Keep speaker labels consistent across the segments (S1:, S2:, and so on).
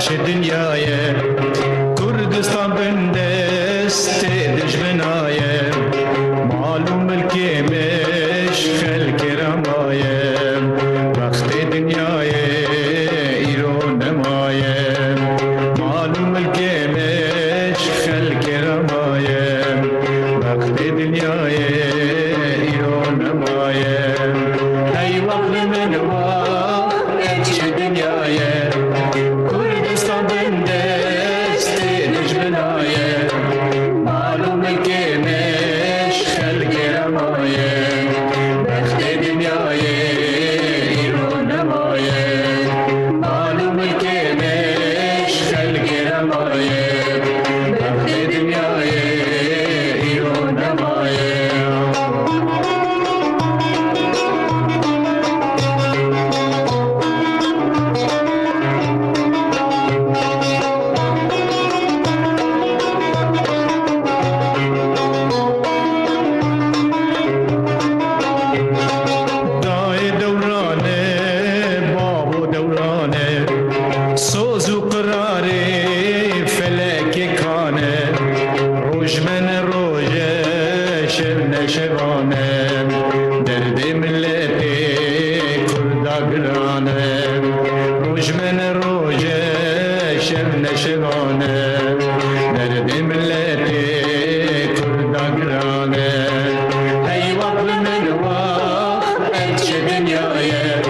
S1: چه دنیایه کردستان بندست دجمنایه معلوم ملکیمش خلق رمایه وقت دنیایه ایران نمایه معلوم ملکیمش خلق رمایه وقت دنیایه ایران نمایه ای وقت من وقت چه دنیایه کردستان بندست دجمنایه معلوم ملکیمش خلق رمایه وقت دنیایه ایران نمایه معلوم ملکیمش خلق رمایه وقت دنیایه ایران نمایه دای دورانه باب و دورانه سوز و قرار فلک کانه روش من روژه شب نشوانه درد ملت کردا گرانه روش من روژه شب نشوانه درد ملت کردا گرانه ای وقت من وقت چه دنیایه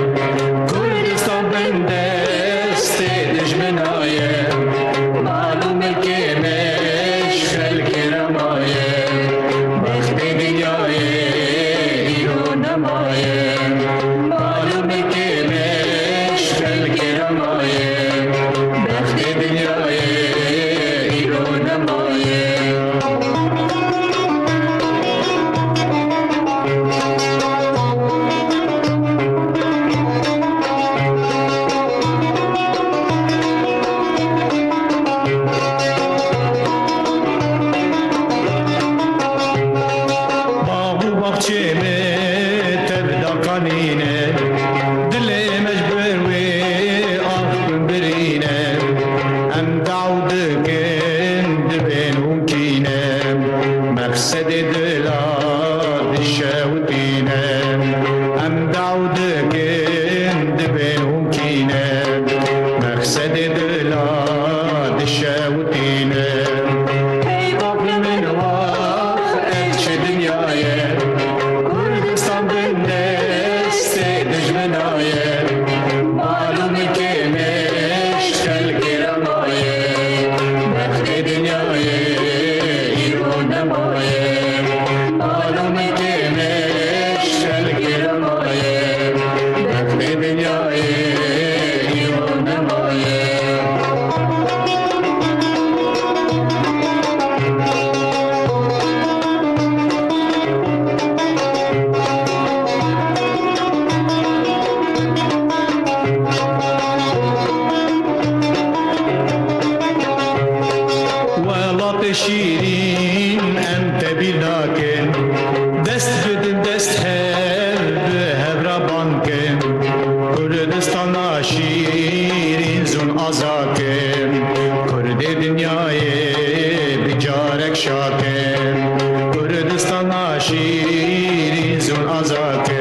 S1: کردستان بندست دجمنایه معلوم ملکیمش خلق رمایه وقت دنیایه ایران نمایه معلوم ملکیمش خلق رمایه وقت دنیایه ایران نمایه باغ و باغچه می تبدا قنینه دل مجبر وی آخ برینه ام دعود گند بین ممکنه مقصد دلا دشاودینه ام دعود گند بین ممکنه مقصد دلا دشاودینه ای قبل من وقت چه دنیایه کردستان بندست دجمنایه معلوم ملکیمش خلق رمایه وقت دنیایه ایران نمایه معلوم ملکیمش خلق رمایه وقت دنیایه ایران نمایه ولات شیرین انت بیلاکن دست بدن دست هر به هر بانکن کردستان شیرین زون آزاکن کرد دنیای بجارک شاکن کردستان شیرین زون آزاکن